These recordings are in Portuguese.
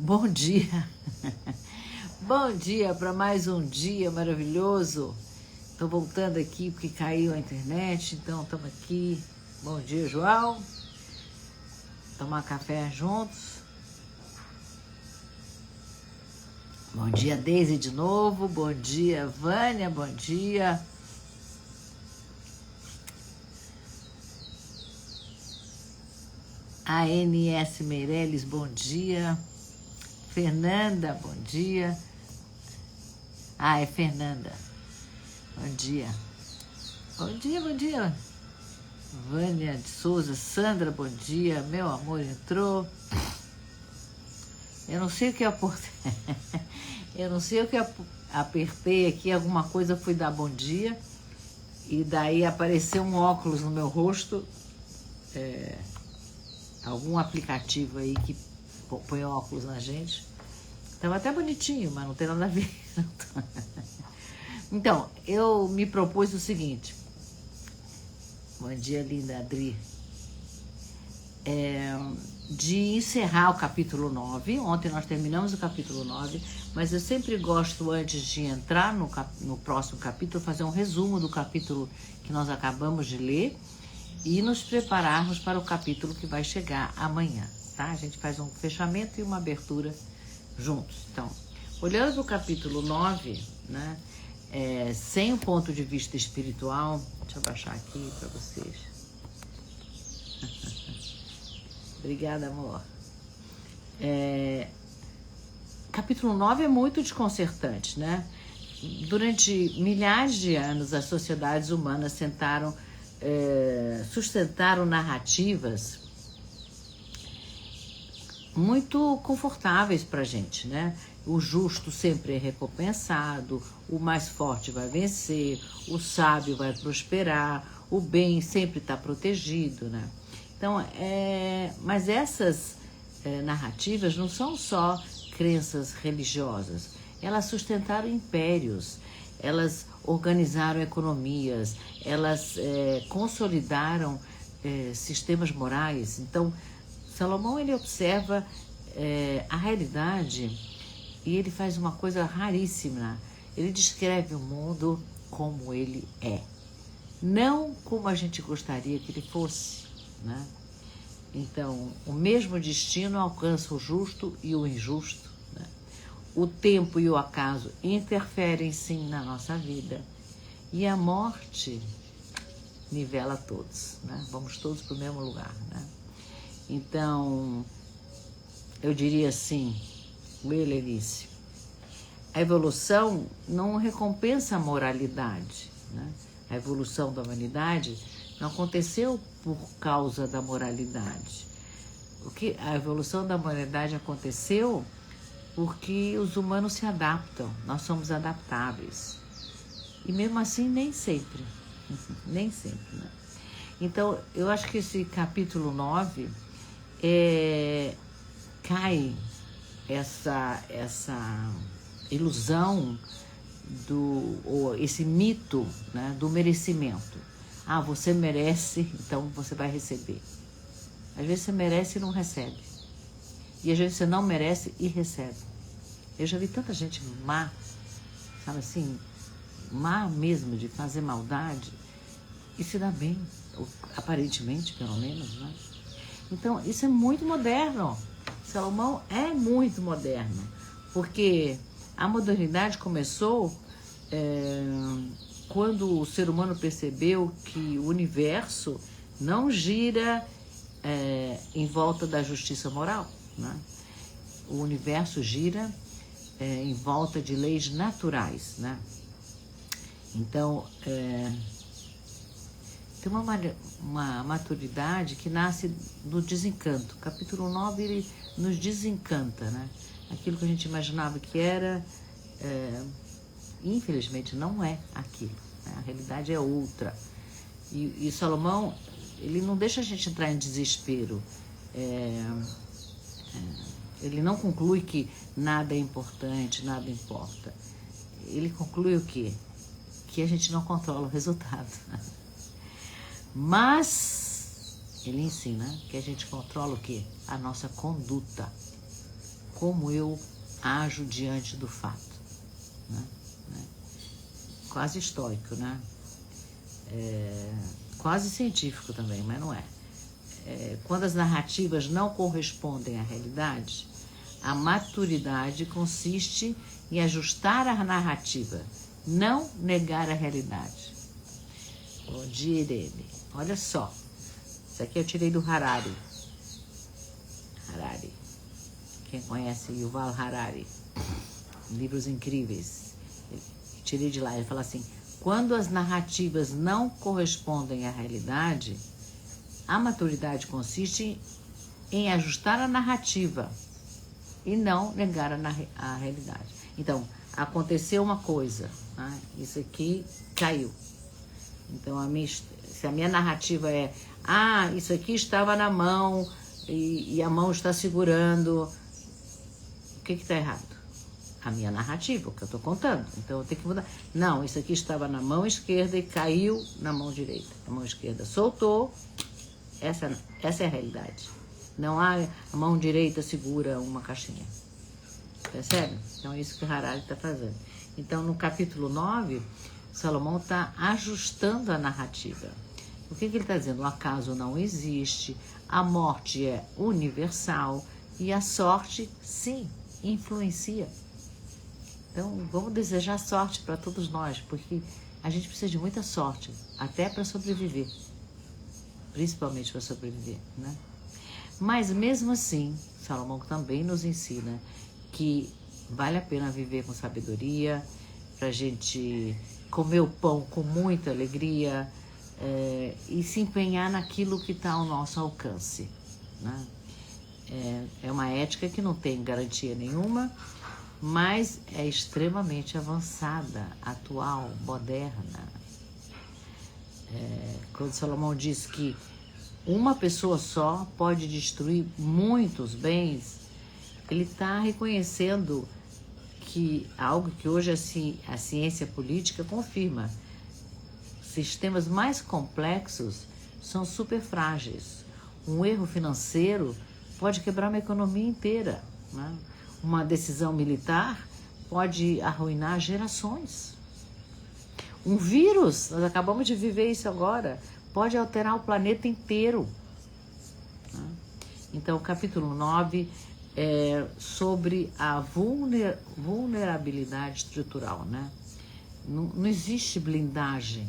Bom dia, bom dia para mais um dia maravilhoso. Estou voltando aqui porque caiu a internet, então estamos aqui. Bom dia, João. Tomar café juntos. Bom dia, Deise, de novo. Bom dia, Vânia. Bom dia. ANS Meirelles, bom dia. Fernanda, bom dia. É Fernanda. Bom dia. Bom dia, bom dia. Vânia de Souza, Sandra, bom dia. Meu amor entrou. Eu não sei o que apertei aqui, alguma coisa, fui dar bom dia. E daí apareceu um óculos no meu rosto. Algum aplicativo aí que põe óculos na gente. Tava até bonitinho, mas não tem nada a ver. Então, eu me propus o seguinte. Bom dia, linda Adri. De encerrar o capítulo 9. Ontem nós terminamos o capítulo 9, mas eu sempre gosto, antes de entrar no próximo capítulo, fazer um resumo do capítulo que nós acabamos de ler e nos prepararmos para o capítulo que vai chegar amanhã, tá? A gente faz um fechamento e uma abertura juntos. Então, olhando o capítulo 9, né, sem o ponto de vista espiritual, deixa eu baixar aqui para vocês. Obrigada, amor. Capítulo 9 é muito desconcertante, né? Durante milhares de anos, as sociedades humanas sustentaram narrativas muito confortáveis para a gente, né? O justo sempre é recompensado, o mais forte vai vencer, o sábio vai prosperar, o bem sempre está protegido, né? Então, mas essas narrativas não são só crenças religiosas, elas sustentaram impérios, elas organizaram economias, elas consolidaram sistemas morais. Então, Salomão, ele observa a realidade e ele faz uma coisa raríssima. Ele descreve o mundo como ele é, não como a gente gostaria que ele fosse, né? Então, o mesmo destino alcança o justo e o injusto, né? O tempo e o acaso interferem sim na nossa vida e a morte nivela todos, né? Vamos todos para o mesmo lugar, né? Então, eu diria assim, Helenice, a evolução não recompensa a moralidade, né? A evolução da humanidade não aconteceu por causa da moralidade. A evolução da humanidade aconteceu porque os humanos se adaptam, nós somos adaptáveis. E mesmo assim, nem sempre, nem sempre, né? Então, eu acho que esse capítulo 9 cai essa ilusão ou esse mito, né, do merecimento. Você merece, então você vai receber. Às vezes você merece e não recebe. E às vezes você não merece e recebe. Eu já vi tanta gente má, sabe assim, má mesmo, de fazer maldade, e se dá bem, aparentemente, pelo menos, né? Então, isso é muito moderno. Salomão é muito moderno, porque a modernidade começou quando o ser humano percebeu que o universo não gira em volta da justiça moral, né? O universo gira em volta de leis naturais, né? Então, tem uma maturidade que nasce do desencanto. O capítulo 9, ele nos desencanta, né? Aquilo que a gente imaginava que era, infelizmente, não é aquilo, né? A realidade é outra. E Salomão, ele não deixa a gente entrar em desespero. Ele não conclui que nada é importante, nada importa. Ele conclui o quê? Que a gente não controla o resultado. Mas ele ensina que a gente controla o quê? A nossa conduta. como eu ajo diante do fato, né? Quase estoico, né? Quase científico também, mas não é. Quando as narrativas não correspondem à realidade, a maturidade consiste em ajustar a narrativa, não negar a realidade. Bom dia, Irene. Olha só, isso aqui eu tirei do Harari. Quem conhece Yuval Harari? Livros incríveis. Tirei de lá, ele fala assim: quando as narrativas não correspondem à realidade, a maturidade consiste em ajustar a narrativa e não negar a realidade. Então, aconteceu uma coisa, né? Isso aqui caiu. Então, se a minha narrativa é: isso aqui estava na mão e a mão está segurando, o que está errado? A minha narrativa, o que eu estou contando. Então, eu tenho que mudar. Não, isso aqui estava na mão esquerda e caiu na mão direita. A mão esquerda soltou. Essa é a realidade. Não há a mão direita segura uma caixinha. Percebe? Então, é isso que o Harari está fazendo. Então, no capítulo 9, Salomão está ajustando a narrativa. O que ele está dizendo? O acaso não existe, a morte é universal e a sorte, sim, influencia. Então, vamos desejar sorte para todos nós, porque a gente precisa de muita sorte, até para sobreviver. Principalmente para sobreviver, né? Mas mesmo assim, Salomão também nos ensina que vale a pena viver com sabedoria, para a gente comer o pão com muita alegria e se empenhar naquilo que está ao nosso alcance, né? É uma ética que não tem garantia nenhuma, mas é extremamente avançada, atual, moderna. Quando Salomão diz que uma pessoa só pode destruir muitos bens, ele está reconhecendo que algo que hoje a ciência política confirma: sistemas mais complexos são super frágeis. Um erro financeiro pode quebrar uma economia inteira, né? Uma decisão militar pode arruinar gerações. Um vírus, nós acabamos de viver isso agora, pode alterar o planeta inteiro, né? Então, o capítulo 9 é sobre a vulnerabilidade estrutural, né? Não existe blindagem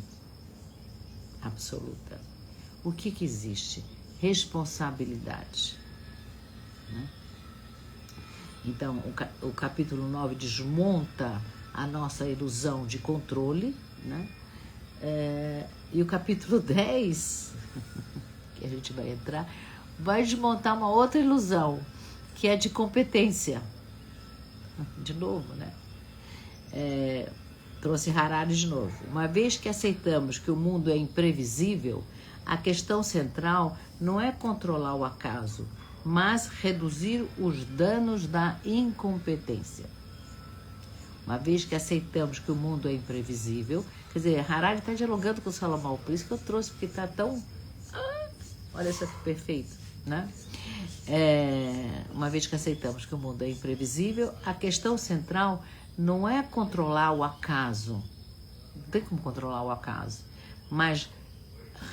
absoluta. O que existe? Responsabilidade, né? Então, o capítulo 9 desmonta a nossa ilusão de controle, né? E o capítulo 10, que a gente vai entrar, vai desmontar uma outra ilusão, que é de competência. De novo, né? Trouxe Harari de novo. Uma vez que aceitamos que o mundo é imprevisível, a questão central não é controlar o acaso, mas reduzir os danos da incompetência. Uma vez que aceitamos que o mundo é imprevisível, quer dizer, Harari está dialogando com Salomão, por isso que eu trouxe, porque está tão... olha só que perfeito, né? Uma vez que aceitamos que o mundo é imprevisível, a questão central não é controlar o acaso, não tem como controlar o acaso, mas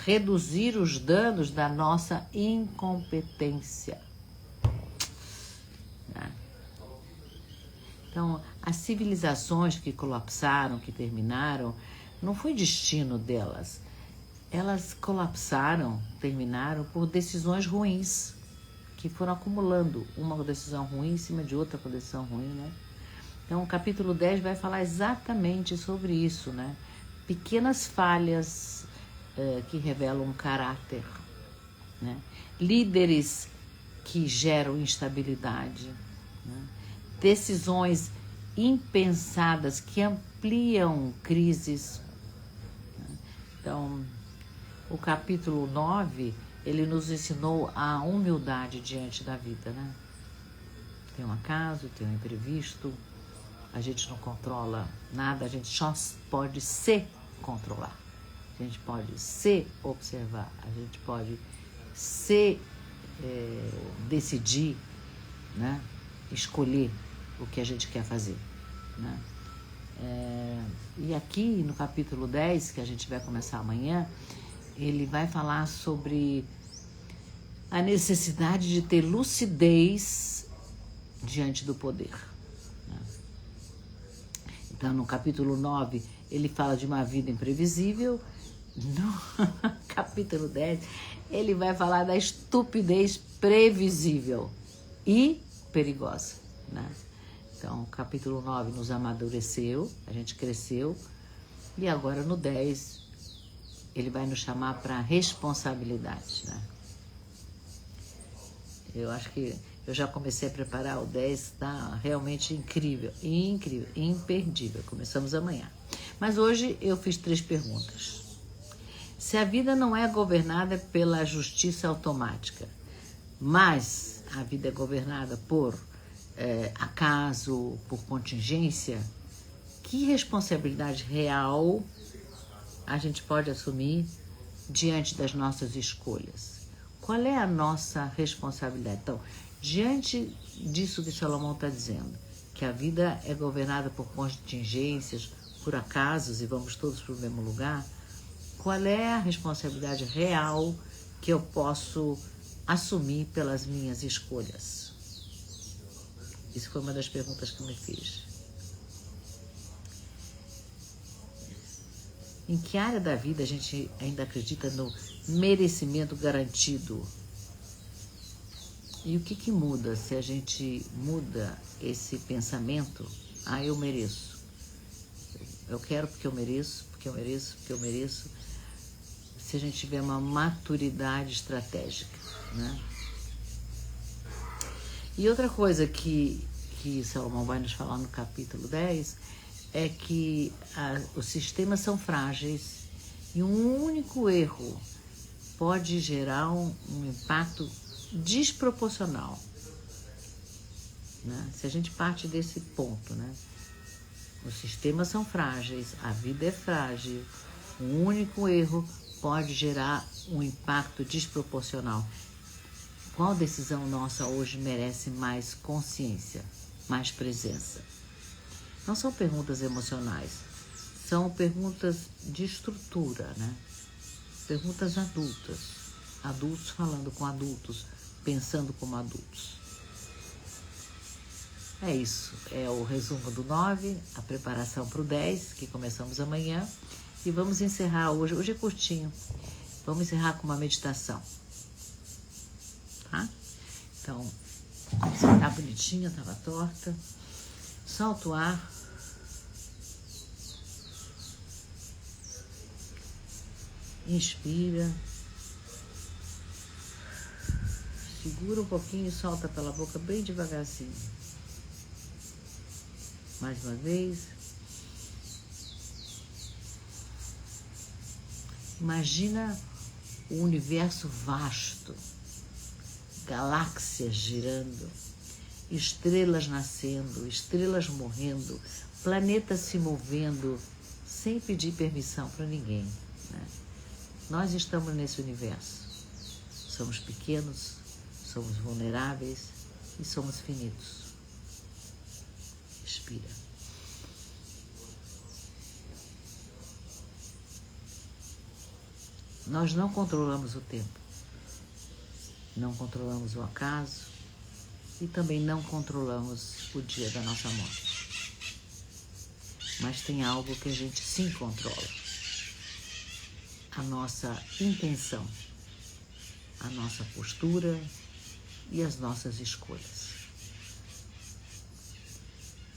reduzir os danos da nossa incompetência, né? Então, as civilizações que colapsaram, que terminaram, não foi destino delas. Elas colapsaram, terminaram por decisões ruins, que foram acumulando uma decisão ruim em cima de outra decisão ruim, né? Então, o capítulo 10 vai falar exatamente sobre isso, né? Pequenas falhas que revelam um caráter, né? Líderes que geram instabilidade, né? Decisões impensadas que ampliam crises, né? Então, o capítulo 9, ele nos ensinou a humildade diante da vida, né? Tem um acaso, tem um imprevisto, a gente não controla nada, a gente só pode se controlar, a gente pode se observar, a gente pode se decidir, né? escolher o que a gente quer fazer, né? E aqui no capítulo 10, que a gente vai começar amanhã, ele vai falar sobre a necessidade de ter lucidez diante do poder, né? Então, no capítulo 9, ele fala de uma vida imprevisível. No capítulo 10, ele vai falar da estupidez previsível e perigosa, né? Então, o capítulo 9 nos amadureceu, a gente cresceu, e agora no 10 ele vai nos chamar para responsabilidade, né? Eu acho que eu já comecei a preparar o 10, tá realmente incrível, incrível, imperdível. Começamos amanhã. Mas hoje eu fiz 3 perguntas. Se a vida não é governada pela justiça automática, mas a vida é governada por acaso, por contingência, que responsabilidade real a gente pode assumir diante das nossas escolhas? Qual é a nossa responsabilidade? Então, diante disso que Salomão está dizendo, que a vida é governada por contingências, por acasos e vamos todos para o mesmo lugar, qual é a responsabilidade real que eu posso assumir pelas minhas escolhas? Isso foi uma das perguntas que eu me fiz. Em que área da vida a gente ainda acredita no merecimento garantido? E o que muda se a gente muda esse pensamento? Ah, eu mereço. Eu quero porque eu mereço, porque eu mereço, porque eu mereço. Se a gente tiver uma maturidade estratégica, né? E outra coisa que Salomão vai nos falar no capítulo 10 é que os sistemas são frágeis e um único erro pode gerar um impacto desproporcional, né? Se a gente parte desse ponto, né? Os sistemas são frágeis, a vida é frágil, um único erro pode gerar um impacto desproporcional. Qual decisão nossa hoje merece mais consciência, mais presença? Não são perguntas emocionais, são perguntas de estrutura, né? Perguntas adultas, adultos falando com adultos, pensando como adultos. É isso, é o resumo do 9, a preparação para o 10, que começamos amanhã, e vamos encerrar hoje é curtinho, vamos encerrar com uma meditação. Tá? Então, você tá bonitinha, tava torta. Solta o ar. Inspira. Segura um pouquinho e solta pela boca bem devagarzinho. Mais uma vez. Imagina o universo vasto. Galáxias girando, estrelas nascendo, estrelas morrendo, planetas se movendo, sem pedir permissão para ninguém, né? Nós estamos nesse universo. Somos pequenos, somos vulneráveis e somos finitos. Respira. Nós não controlamos o tempo. Não controlamos o acaso e também não controlamos o dia da nossa morte. Mas tem algo que a gente sim controla. A nossa intenção, a nossa postura e as nossas escolhas.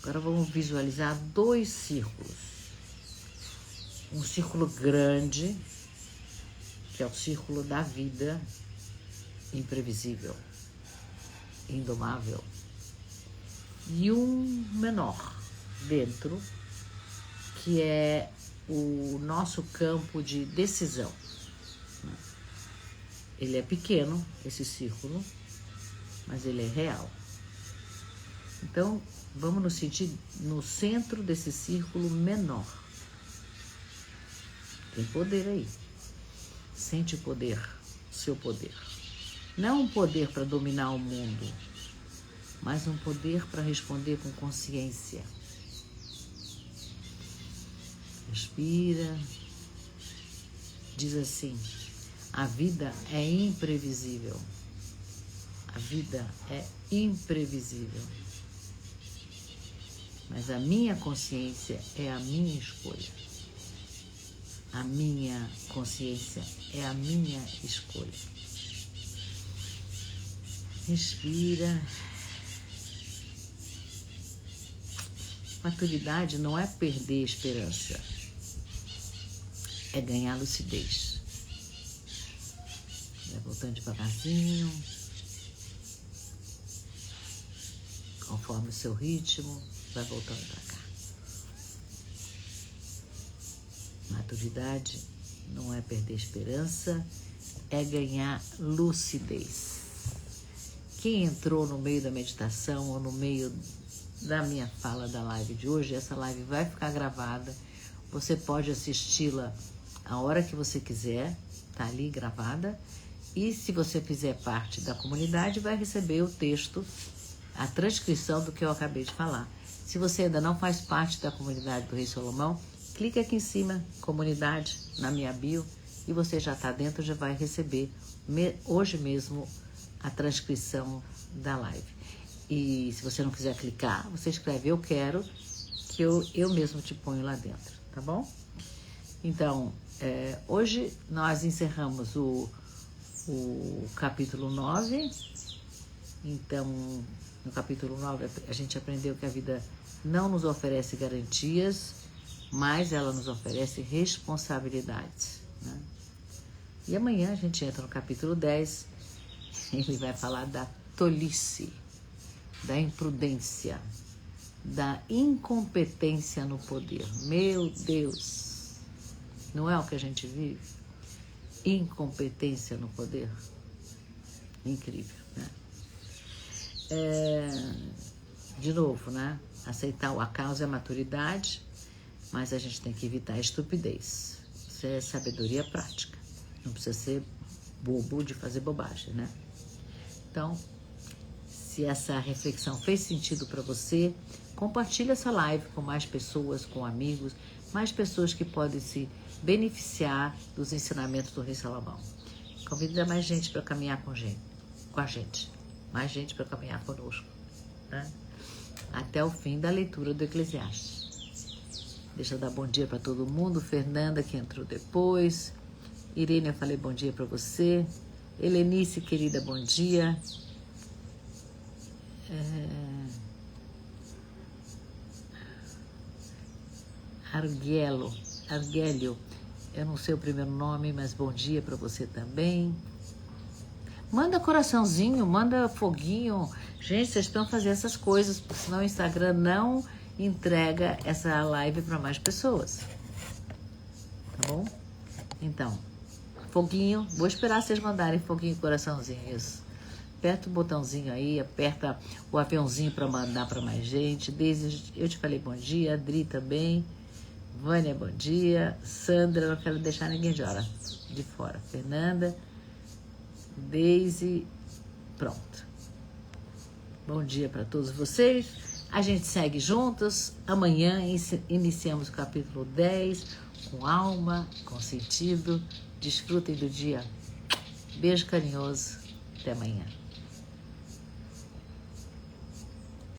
Agora vamos visualizar 2 círculos. Um círculo grande, que é o círculo da vida, imprevisível, indomável, e um menor dentro, que é o nosso campo de decisão. Ele é pequeno, esse círculo, mas ele é real. Então, vamos nos sentir no centro desse círculo menor. Tem poder aí. Sente o poder, seu poder. Não um poder para dominar o mundo, mas um poder para responder com consciência. Respira. Diz assim: a vida é imprevisível. A vida é imprevisível. Mas a minha consciência é a minha escolha. A minha consciência é a minha escolha. Respira. Maturidade não é perder esperança, é ganhar lucidez. Vai voltando devagarzinho, conforme o seu ritmo, vai voltando para cá. Maturidade não é perder esperança, é ganhar lucidez. Quem entrou no meio da meditação ou no meio da minha fala da live de hoje, essa live vai ficar gravada. Você pode assisti-la a hora que você quiser, tá ali gravada. E se você fizer parte da comunidade, vai receber o texto, a transcrição do que eu acabei de falar. Se você ainda não faz parte da comunidade do Rei Solomão, clique aqui em cima, comunidade, na minha bio, e você já está dentro, já vai receber hoje mesmo a transcrição da live. E se você não quiser clicar, você escreve eu quero, que eu mesmo te ponho lá dentro, tá bom? Então, hoje nós encerramos o capítulo 9. Então, no capítulo 9 a gente aprendeu que a vida não nos oferece garantias, mas ela nos oferece responsabilidades, né? E amanhã a gente entra no capítulo 10, ele vai falar da tolice, da imprudência, da incompetência no poder. Meu Deus, não é o que a gente vive? Incompetência no poder. Incrível, né? De novo, né? Aceitar o acaso é maturidade, mas a gente tem que evitar a estupidez. Isso é sabedoria prática. Não precisa ser bobo de fazer bobagem, né? Então, se essa reflexão fez sentido para você, compartilhe essa live com mais pessoas, com amigos, mais pessoas que podem se beneficiar dos ensinamentos do Rei Salomão. Convida mais gente para caminhar com a gente. Mais gente para caminhar conosco, né? Até o fim da leitura do Eclesiastes. Deixa eu dar bom dia para todo mundo. Fernanda, que entrou depois. Irene, eu falei bom dia para você. Helenice, querida, bom dia. Arguelio, eu não sei o primeiro nome, mas bom dia para você também. Manda coraçãozinho, manda foguinho. Gente, vocês estão fazendo essas coisas, porque senão o Instagram não entrega essa live para mais pessoas. Tá bom? Então, foguinho, vou esperar vocês mandarem foguinho e coraçãozinho, isso. Aperta o botãozinho aí, aperta o aviãozinho para mandar para mais gente. Deise, eu te falei bom dia, Adri também. Vânia, bom dia. Sandra, não quero deixar ninguém de fora. Fernanda, Deise, pronto. Bom dia para todos vocês. A gente segue juntos. Amanhã iniciamos o capítulo 10 com alma, com sentido. Desfrutem do dia. Beijo carinhoso. Até amanhã.